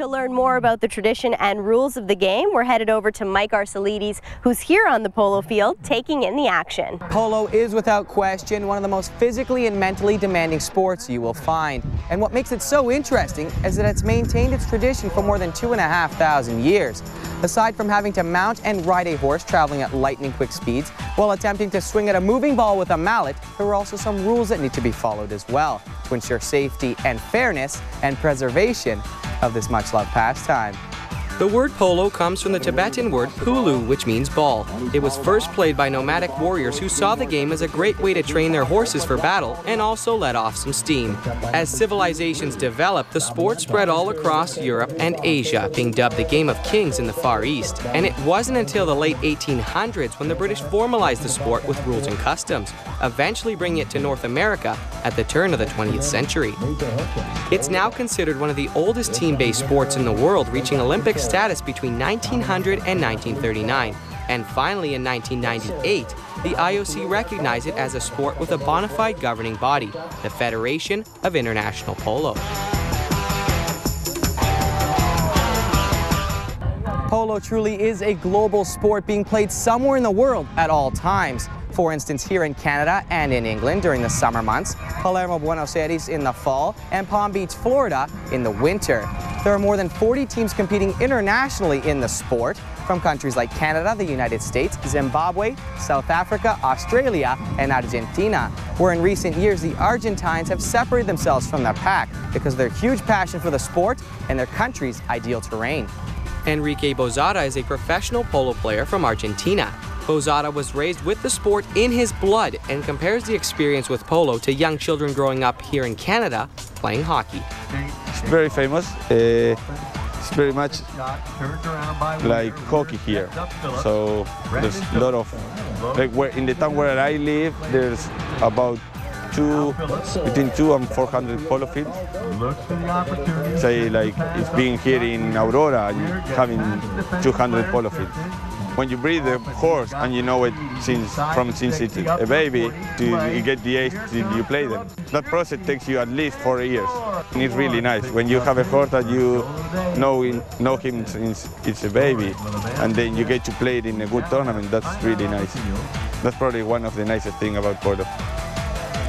To learn more about the tradition and rules of the game, we're headed over to Mike Arsalides, who's here on the polo field taking in the action. Polo is without question one of the most physically and mentally demanding sports you will find. And what makes it so interesting is that it's maintained its tradition for more than 2,500 years. Aside from having to mount and ride a horse traveling at lightning quick speeds while attempting to swing at a moving ball with a mallet, there are also some rules that need to be followed as well to ensure safety and fairness and preservation of this much-loved pastime. The word polo comes from the Tibetan word pulu, which means ball. It was first played by nomadic warriors who saw the game as a great way to train their horses for battle and also let off some steam. As civilizations developed, the sport spread all across Europe and Asia, being dubbed the Game of Kings in the Far East. And it wasn't until the late 1800s when the British formalized the sport with rules and customs, eventually bringing it to North America at the turn of the 20th century. It's now considered one of the oldest team-based sports in the world, reaching Olympic status between 1900 and 1939. And finally in 1998, the IOC recognized it as a sport with a bona fide governing body, the Federation of International Polo. Polo truly is a global sport being played somewhere in the world at all times. For instance, here in Canada and in England during the summer months, Palermo, Buenos Aires in the fall, and Palm Beach, Florida in the winter. There are more than 40 teams competing internationally in the sport from countries like Canada, the United States, Zimbabwe, South Africa, Australia, and Argentina, where in recent years the Argentines have separated themselves from the pack because of their huge passion for the sport and their country's ideal terrain. Enrique Bozada is a professional polo player from Argentina. Bozada was raised with the sport in his blood and compares the experience with polo to young children growing up here in Canada playing hockey. It's very famous. It's very much like hockey here. So there's a lot of, like in the town where I live, there's about between 200 and 400 polo fields. Say like it's being here in Aurora and having 200 polo fields. When you breed the horse and you know it since it's a baby to you get the age till you play them. That process takes you at least 4 years. And it's really nice when you have a horse that you know him since it's a baby and then you get to play it in a good tournament. That's really nice. That's probably one of the nicest things about polo.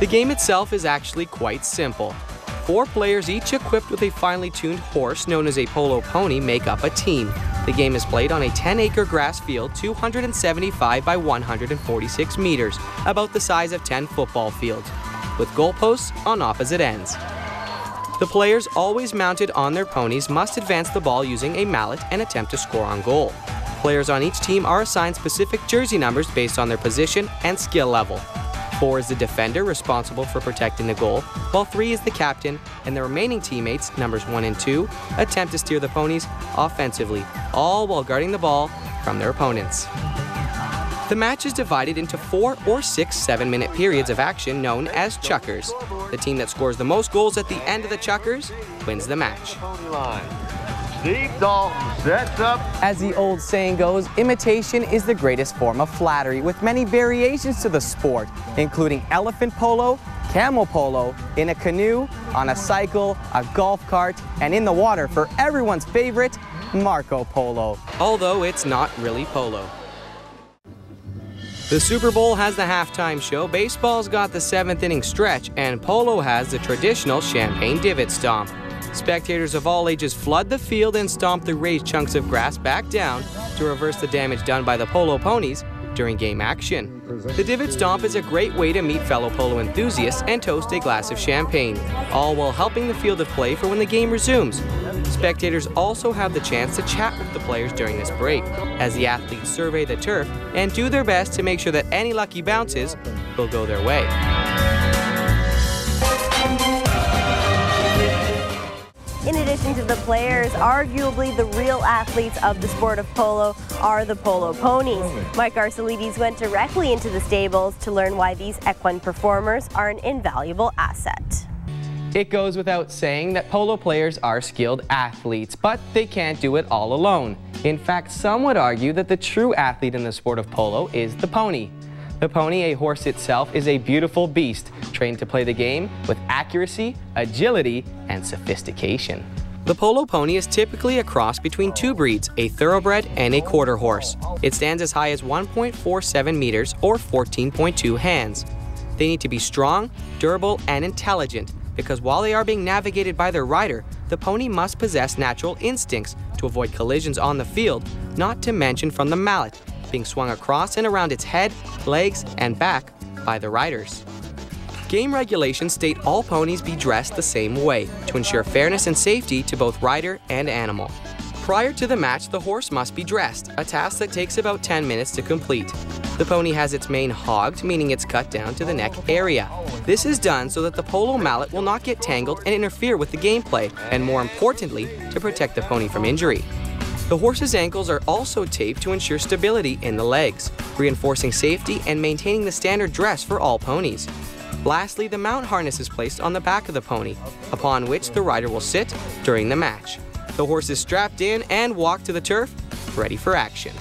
The game itself is actually quite simple. 4 players, each equipped with a finely tuned horse known as a polo pony, make up a team. The game is played on a 10-acre grass field, 275 by 146 meters, about the size of 10 football fields, with goalposts on opposite ends. The players, always mounted on their ponies, must advance the ball using a mallet and attempt to score on goal. Players on each team are assigned specific jersey numbers based on their position and skill level. 4 is the defender, responsible for protecting the goal, while 3 is the captain, and the remaining teammates, numbers 1 and 2, attempt to steer the ponies offensively, all while guarding the ball from their opponents. The match is divided into 4 or 6 7-minute periods of action known as chukkers. The team that scores the most goals at the end of the chukkers wins the match. As the old saying goes, imitation is the greatest form of flattery, with many variations to the sport, including elephant polo, camel polo, in a canoe, on a cycle, a golf cart, and in the water for everyone's favorite, Marco Polo. Although it's not really polo. The Super Bowl has the halftime show, baseball's got the 7th inning stretch, and polo has the traditional champagne divot stomp. Spectators of all ages flood the field and stomp the raised chunks of grass back down to reverse the damage done by the polo ponies during game action. The divot stomp is a great way to meet fellow polo enthusiasts and toast a glass of champagne, all while helping the field of play for when the game resumes. Spectators also have the chance to chat with the players during this break, as the athletes survey the turf and do their best to make sure that any lucky bounces will go their way. In addition to the players, arguably the real athletes of the sport of polo are the polo ponies. Mike Arsalides went directly into the stables to learn why these equine performers are an invaluable asset. It goes without saying that polo players are skilled athletes, but they can't do it all alone. In fact, some would argue that the true athlete in the sport of polo is the pony. The pony, a horse itself, is a beautiful beast, trained to play the game with accuracy, agility, and sophistication. The polo pony is typically a cross between two breeds, a thoroughbred and a quarter horse. It stands as high as 1.47 meters or 14.2 hands. They need to be strong, durable, and intelligent because while they are being navigated by their rider, the pony must possess natural instincts to avoid collisions on the field, not to mention from the mallet, being swung across and around its head, legs, and back by the riders. Game regulations state all ponies be dressed the same way to ensure fairness and safety to both rider and animal. Prior to the match, the horse must be dressed, a task that takes about 10 minutes to complete. The pony has its mane hogged, meaning it's cut down to the neck area. This is done so that the polo mallet will not get tangled and interfere with the gameplay, and more importantly, to protect the pony from injury. The horse's ankles are also taped to ensure stability in the legs, reinforcing safety and maintaining the standard dress for all ponies. Lastly, the mount harness is placed on the back of the pony, upon which the rider will sit during the match. The horse is strapped in and walked to the turf, ready for action.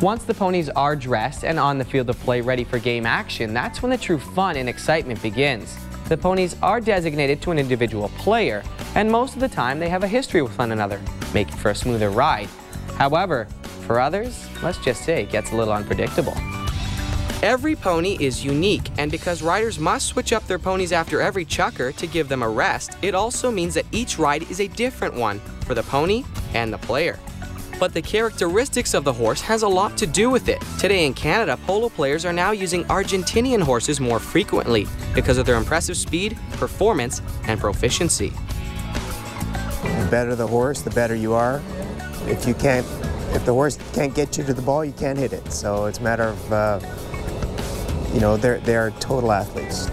Once the ponies are dressed and on the field of play ready for game action, that's when the true fun and excitement begins. The ponies are designated to an individual player, and most of the time they have a history with one another, making for a smoother ride. However, for others, let's just say it gets a little unpredictable. Every pony is unique, and because riders must switch up their ponies after every chukker to give them a rest, it also means that each ride is a different one for the pony and the player. But the characteristics of the horse has a lot to do with it. Today in Canada, polo players are now using Argentinian horses more frequently because of their impressive speed, performance, and proficiency. The better the horse, the better you are. If the horse can't get you to the ball, you can't hit it. So it's a matter of they are total athletes.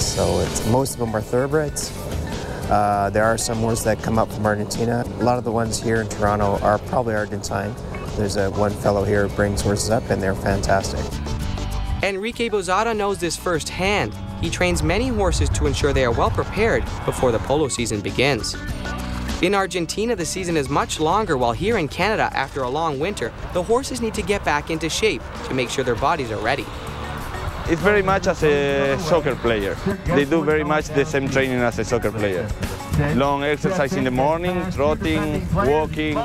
So most of them are thoroughbreds. There are some horses that come up from Argentina. A lot of the ones here in Toronto are probably Argentine. There's one fellow here who brings horses up, and they're fantastic. Enrique Bozada knows this firsthand. He trains many horses to ensure they are well prepared before the polo season begins. In Argentina, the season is much longer, while here in Canada, after a long winter, the horses need to get back into shape to make sure their bodies are ready. It's very much as a soccer player. They do very much the same training as a soccer player. Long exercise in the morning, trotting, walking,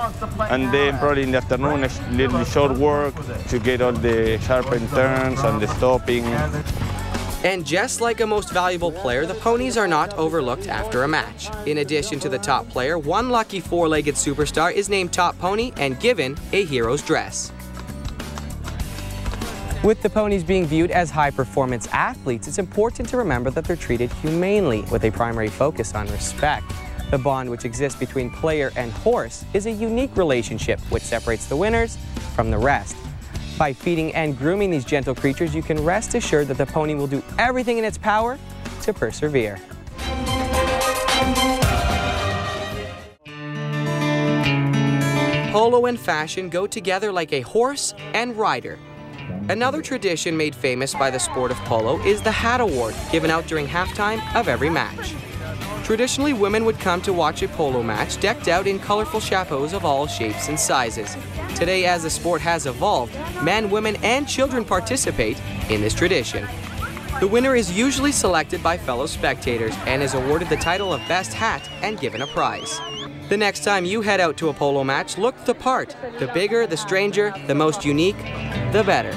and then probably in the afternoon a little short work to get all the sharpened turns and the stopping. And just like a most valuable player, the ponies are not overlooked after a match. In addition to the top player, one lucky four-legged superstar is named top pony and given a hero's dress. With the ponies being viewed as high-performance athletes, it's important to remember that they're treated humanely with a primary focus on respect. The bond which exists between player and horse is a unique relationship which separates the winners from the rest. By feeding and grooming these gentle creatures, you can rest assured that the pony will do everything in its power to persevere. Polo and fashion go together like a horse and rider. Another tradition made famous by the sport of polo is the hat award, given out during halftime of every match. Traditionally, women would come to watch a polo match decked out in colorful chapeaus of all shapes and sizes. Today, as the sport has evolved, men, women, and children participate in this tradition. The winner is usually selected by fellow spectators and is awarded the title of best hat and given a prize. The next time you head out to a polo match, look the part. The bigger, the stranger, the most unique, the better.